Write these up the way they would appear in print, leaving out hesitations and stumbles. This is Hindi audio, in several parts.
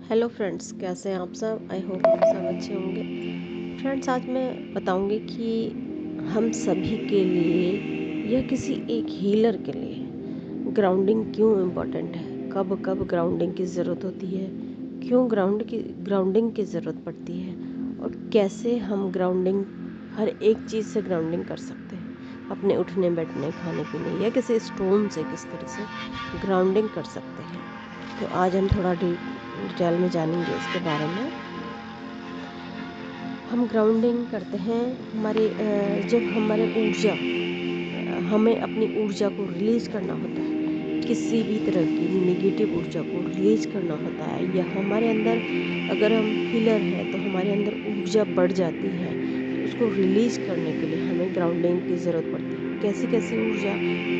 हेलो फ्रेंड्स, कैसे हैं आप सब। आई होप आप सब अच्छे होंगे। फ्रेंड्स, आज मैं बताऊंगी कि हम सभी के लिए या किसी एक हीलर के लिए ग्राउंडिंग क्यों इम्पोर्टेंट है, कब कब ग्राउंडिंग की ज़रूरत होती है, क्यों ग्राउंडिंग की ज़रूरत पड़ती है और कैसे हम ग्राउंडिंग हर एक चीज़ से ग्राउंडिंग कर सकते हैं। अपने उठने बैठने, खाने पीने या किसी स्टोन से किस तरह से ग्राउंडिंग कर सकते हैं। तो आज हम थोड़ा डिटेल में जानेंगे इसके बारे में। हम ग्राउंडिंग करते हैं जब हमारे ऊर्जा हमें अपनी ऊर्जा को रिलीज़ करना होता है, किसी भी तरह की नेगेटिव ऊर्जा को रिलीज़ करना होता है, या हमारे अंदर अगर हम हीलर हैं तो हमारे अंदर ऊर्जा बढ़ जाती है, तो उसको रिलीज़ करने के लिए हमें ग्राउंडिंग की ज़रूरत पड़ती है। कैसी कैसी ऊर्जा,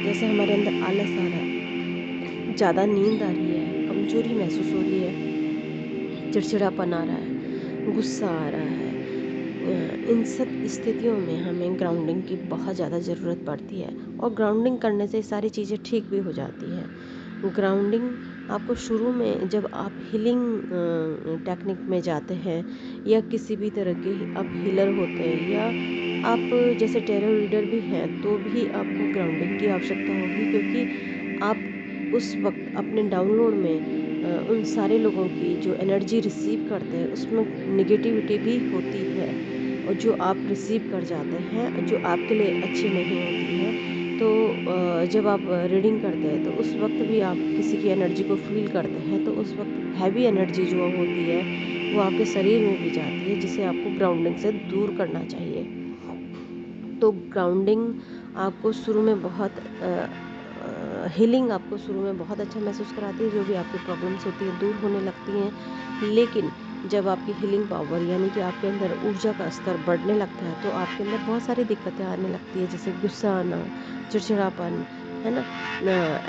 जैसे हमारे अंदर आलस आ रहा है, ज़्यादा नींद आ रही है, कमजोरी महसूस हो रही है, चिड़चिड़ापन आ रहा है, गुस्सा आ रहा है, इन सब स्थितियों में हमें ग्राउंडिंग की बहुत ज़्यादा ज़रूरत पड़ती है। और ग्राउंडिंग करने से सारी चीज़ें ठीक भी हो जाती हैं। ग्राउंडिंग आपको शुरू में, जब आप हीलिंग टेक्निक में जाते हैं या किसी भी तरह के आप हीलर होते हैं या आप जैसे टैरो रीडर भी हैं, तो भी आपको ग्राउंडिंग की आवश्यकता होगी, क्योंकि आप उस वक्त अपने डाउनलोड में उन सारे लोगों की जो एनर्जी रिसीव करते हैं उसमें नेगेटिविटी भी होती है, और जो आप रिसीव कर जाते हैं जो आपके लिए अच्छी नहीं होती है। तो जब आप रीडिंग करते हैं तो उस वक्त भी आप किसी की एनर्जी को फील करते हैं, तो उस वक्त हैवी एनर्जी जो होती है वो आपके शरीर में भी जाती है, जिसे आपको ग्राउंडिंग से दूर करना चाहिए। तो ग्राउंडिंग आपको शुरू में बहुत हीलिंग आपको शुरू में बहुत अच्छा महसूस कराती है, जो भी आपकी प्रॉब्लम्स होती हैं दूर होने लगती हैं। लेकिन जब आपकी हीलिंग पावर यानी कि आपके अंदर ऊर्जा का स्तर बढ़ने लगता है, तो आपके अंदर बहुत सारी दिक्कतें आने लगती है, जैसे गुस्सा आना, चिड़चिड़ापन, है ना,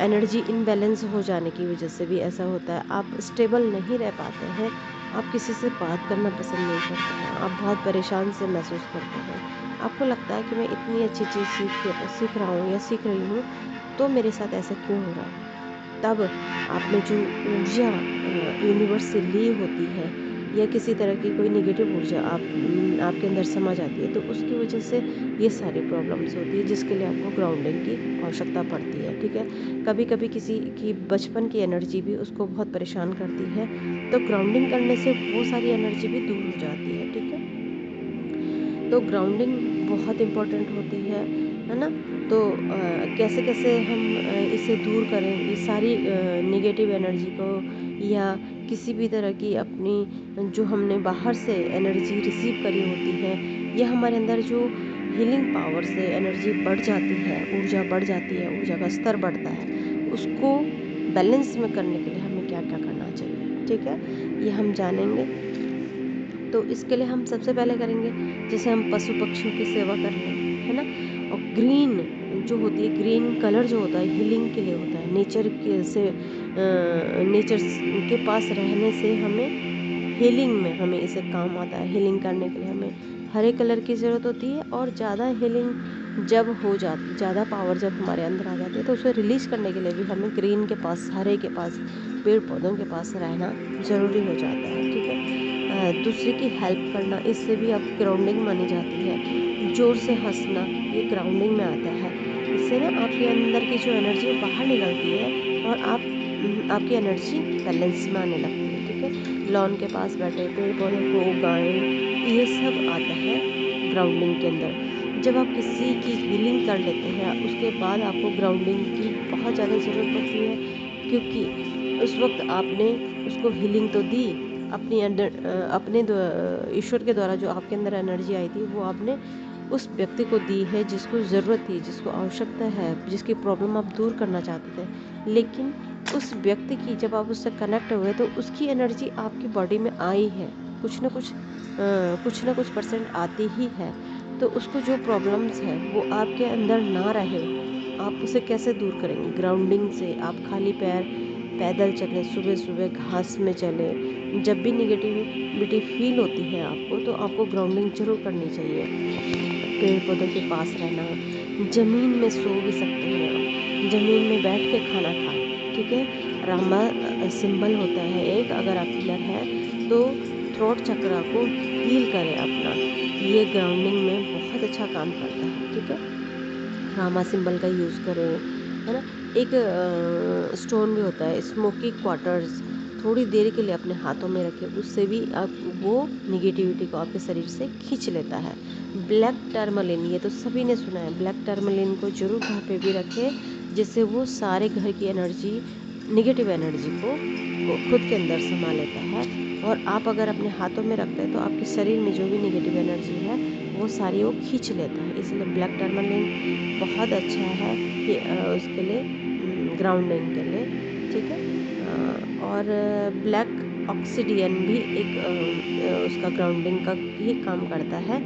एनर्जी इनबैलेंस हो जाने की वजह से भी ऐसा होता है। आप स्टेबल नहीं रह पाते हैं, आप किसी से बात करना पसंद नहीं करते हैं, आप बहुत परेशान से महसूस करते हैं। आपको लगता है कि मैं इतनी अच्छी चीज़ सीख रहा हूँ या सीख रही हूँ, तो मेरे साथ ऐसा क्यों हो रहा है। तब आपने जो ऊर्जा यूनिवर्स से ली होती है, या किसी तरह की कोई नेगेटिव ऊर्जा आपके अंदर समा जाती है, तो उसकी वजह से ये सारी प्रॉब्लम्स होती है, जिसके लिए आपको ग्राउंडिंग की आवश्यकता पड़ती है। ठीक है, कभी कभी किसी की बचपन की एनर्जी भी उसको बहुत परेशान करती है, तो ग्राउंडिंग करने से वो सारी एनर्जी भी दूर हो जाती है। ठीक है, तो ग्राउंडिंग बहुत इम्पोर्टेंट होती है ना। तो कैसे कैसे हम इसे दूर करें, ये सारी नेगेटिव एनर्जी को, या किसी भी तरह की अपनी जो हमने बाहर से एनर्जी रिसीव करी होती है, या हमारे अंदर जो हीलिंग पावर से एनर्जी बढ़ जाती है, ऊर्जा बढ़ जाती है, ऊर्जा का स्तर बढ़ता है, उसको बैलेंस में करने के लिए हमें क्या क्या करना चाहिए। ठीक है, ये हम जानेंगे। तो इसके लिए हम सबसे पहले करेंगे, जैसे हम पशु पक्षियों की सेवा कर लें, है ना। और ग्रीन जो होती है, ग्रीन कलर जो होता है हीलिंग के लिए होता है। नेचर के पास रहने से हमें हीलिंग में हमें इसे काम आता है। हीलिंग करने के लिए हमें हरे कलर की ज़रूरत होती है, और ज़्यादा हीलिंग जब हो जाती, ज़्यादा पावर जब हमारे अंदर आ जाती है, तो उसे रिलीज़ करने के लिए भी हमें ग्रीन के पास, हरे के पास, पेड़ पौधों के पास रहना ज़रूरी हो जाता है। ठीक है, दूसरे की हेल्प करना, इससे भी आपकी ग्राउंडिंग मानी जाती है। ज़ोर से हंसना, ये ग्राउंडिंग में आता है। इससे ना आपके अंदर की जो एनर्जी है बाहर निकलती है, और आपकी एनर्जी बैलेंस में आने लगती है। ठीक है, लॉन के पास बैठे, पेड़ पौधों को उगाएं, ये सब आता है ग्राउंडिंग के अंदर। जब आप किसी की हीलिंग कर लेते हैं, उसके बाद आपको ग्राउंडिंग की बहुत ज़्यादा ज़रूरत पड़ती है, क्योंकि उस वक्त आपने उसको हीलिंग तो दी, ईश्वर के द्वारा जो आपके अंदर एनर्जी आई थी, वो आपने उस व्यक्ति को दी है जिसको ज़रूरत थी, जिसको आवश्यकता है, जिसकी प्रॉब्लम आप दूर करना चाहते थे। लेकिन उस व्यक्ति की, जब आप उससे कनेक्ट हुए, तो उसकी एनर्जी आपकी बॉडी में आई है, कुछ ना कुछ परसेंट आती ही है। तो उसको जो प्रॉब्लम्स है वो आपके अंदर ना रहे, आप उसे कैसे दूर करेंगे। ग्राउंडिंग से आप खाली पैर पैदल चलें, सुबह सुबह घास में चलें। जब भी निगेटिविटी फील होती है आपको, तो आपको ग्राउंडिंग जरूर करनी चाहिए। पेड़ पौधों के पास रहना, ज़मीन में सो भी सकते हैं आप, ज़मीन में बैठ के खाना खाएं। ठीक है, रामा सिंबल होता है एक, अगर आप हीलर हैं तो थ्रोट चक्रा को हील करें अपना। ये ग्राउंडिंग में बहुत अच्छा काम करता है, ठीक है। रामा सिंबल का यूज़ करें, है ना। एक स्टोन भी होता है स्मोकी क्वार्टर्स, थोड़ी देर के लिए अपने हाथों में रखें, उससे भी आप वो निगेटिविटी को आपके शरीर से खींच लेता है। ब्लैक टर्मलिन, ये तो सभी ने सुना है, ब्लैक टर्मलिन को जरूर घर पे भी रखें, जिससे वो सारे घर की एनर्जी, निगेटिव एनर्जी को खुद के अंदर समा लेता है। और आप अगर अपने हाथों में रखते हैं तो आपके शरीर में जो भी निगेटिव एनर्जी है वो सारी वो खींच लेता है। इसलिए ब्लैक टर्मलिन बहुत अच्छा है कि उसके लिए, ग्राउंडिंग के लिए, ठीक है। और ब्लैक ऑक्सीडियन भी एक उसका ग्राउंडिंग का ही काम करता है।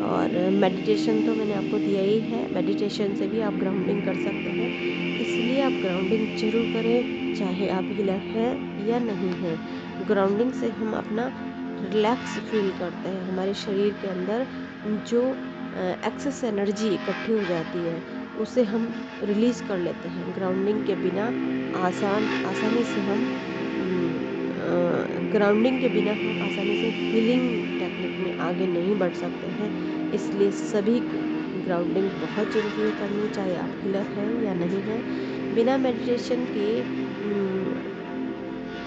और मेडिटेशन तो मैंने आपको दिया ही है, मेडिटेशन से भी आप ग्राउंडिंग कर सकते हैं। इसलिए आप ग्राउंडिंग जरूर करें, चाहे आप हीलर हैं या नहीं हैं। ग्राउंडिंग से हम अपना रिलैक्स फील करते हैं, हमारे शरीर के अंदर जो एक्सेस एनर्जी इकट्ठी हो जाती है उसे हम रिलीज़ कर लेते हैं। ग्राउंडिंग के बिना आसानी से हम ग्राउंडिंग के बिना हम आसानी से हीलिंग टेक्निक में आगे नहीं बढ़ सकते हैं। इसलिए सभी को ग्राउंडिंग बहुत ज़रूरी है करनी, चाहे आप हीलर हैं या नहीं हैं। बिना मेडिटेशन के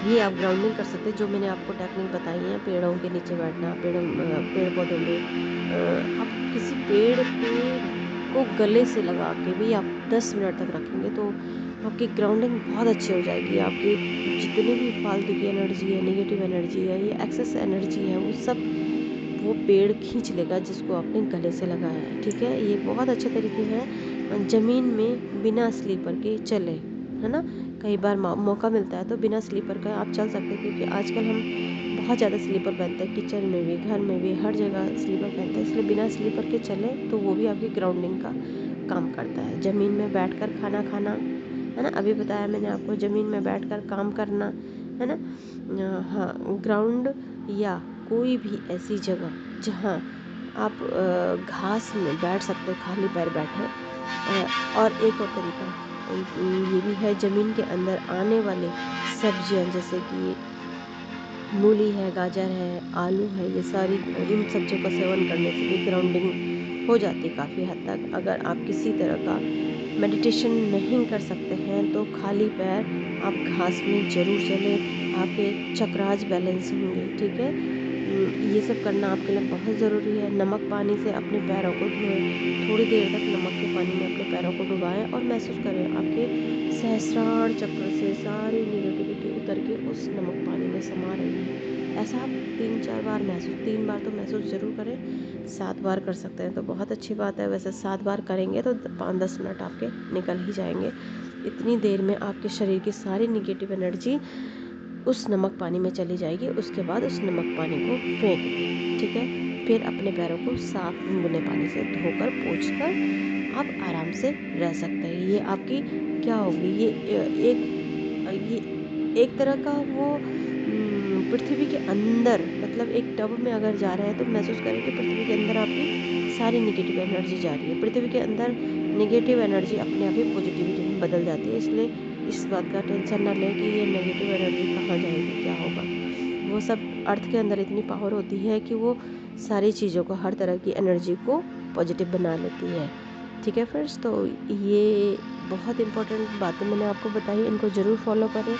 भी आप ग्राउंडिंग कर सकते हैं। जो मैंने आपको टेक्निक बताई है, पेड़ों के नीचे बैठना, पेड़ पौधों में, आप किसी पेड़ पे को गले से लगा के भी आप 10 मिनट तक रखेंगे तो आपकी ग्राउंडिंग बहुत अच्छी हो जाएगी। आपकी जितनी भी फालतू की एनर्जी है, नेगेटिव एनर्जी है, ये एक्सेस एनर्जी है, वो सब वो पेड़ खींच लेगा जिसको आपने गले से लगाया है, ठीक है। ये बहुत अच्छे तरीके हैं ज़मीन में बिना स्लीपर के चले, है ना। कई बार मौका मिलता है तो बिना स्लीपर का आप चल सकते हैं, क्योंकि आजकल हम बहुत ज़्यादा स्लीपर पहनते हैं, किचन में भी, घर में भी, हर जगह स्लीपर पहनते हैं। इसलिए बिना स्लीपर के चले तो वो भी आपकी ग्राउंडिंग का काम करता है। ज़मीन में बैठकर खाना खाना, है ना, अभी बताया मैंने आपको, ज़मीन में बैठकर काम करना, है ना। हाँ, ग्राउंड या कोई भी ऐसी जगह जहाँ आप घास में बैठ सकते हो, खाली पैर बैठे। और एक और तरीका ये भी है, ज़मीन के अंदर आने वाले सब्जियां जैसे कि मूली है, गाजर है, आलू है, ये सारी इन सब्जियों का सेवन करने से भी ग्राउंडिंग हो जाती है काफ़ी हद तक। अगर आप किसी तरह का मेडिटेशन नहीं कर सकते हैं तो खाली पैर आप घास में ज़रूर चलें, आपके चक्रास बैलेंस होंगे, ठीक है। ये सब करना आपके लिए बहुत ज़रूरी है। नमक पानी से अपने पैरों को धोएं, थोड़ी देर तक नमक के पानी में अपने पैरों को डुबाएं और महसूस करें आपके सहस्रार चक्र से सारी निगेटिविटी उतर के उस नमक पानी में समा रही है। ऐसा आप 3-4 बार महसूस, 3 बार तो महसूस ज़रूर करें, 7 बार कर सकते हैं तो बहुत अच्छी बात है। वैसे 7 बार करेंगे तो 5-10 मिनट आपके निकल ही जाएंगे। इतनी देर में आपके शरीर की सारी निगेटिव एनर्जी उस नमक पानी में चली जाएगी। उसके बाद उस नमक पानी को फेंक दें, ठीक है। फिर अपने पैरों को साफ गुनगुने पानी से धोकर पोंछकर आप आराम से रह सकते हैं। ये आपकी क्या होगी, ये एक तरह का वो पृथ्वी के अंदर, मतलब एक टब में अगर जा रहे हैं तो महसूस करें कि पृथ्वी के अंदर आपकी सारी निगेटिव एनर्जी जा रही है। पृथ्वी के अंदर नेगेटिव एनर्जी अपने आप ही पॉजिटिविटी में बदल जाती है। इसलिए इस बात का टेंशन ना लें कि ये नेगेटिव एनर्जी कहाँ जाएगी, क्या होगा। वो सब अर्थ के अंदर इतनी पावर होती है कि वो सारी चीज़ों को, हर तरह की एनर्जी को पॉजिटिव बना लेती है, ठीक है फ्रेंड्स। तो ये बहुत इंपॉर्टेंट बातें मैंने आपको बताई, इनको ज़रूर फॉलो करें।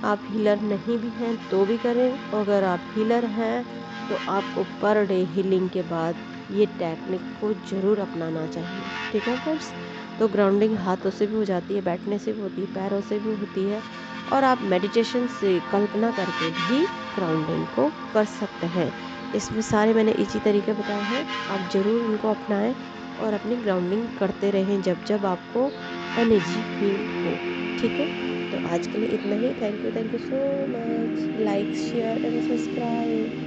आप हीलर नहीं भी हैं तो भी करें, और अगर आप हीलर हैं तो आपको पर डे हीलिंग के बाद ये टेक्निक को ज़रूर अपनाना चाहिए, ठीक है फ्रेंड्स। तो ग्राउंडिंग हाथों से भी हो जाती है, बैठने से भी होती है, पैरों से भी होती है, और आप मेडिटेशन से कल्पना करके भी ग्राउंडिंग को कर सकते हैं। इसमें सारे मैंने इजी तरीके बताए हैं, आप ज़रूर इनको अपनाएं और अपनी ग्राउंडिंग करते रहें जब जब आपको एनर्जी फील हो, ठीक है। तो आज के लिए इतना ही। Thank you so much. Like, share and subscribe.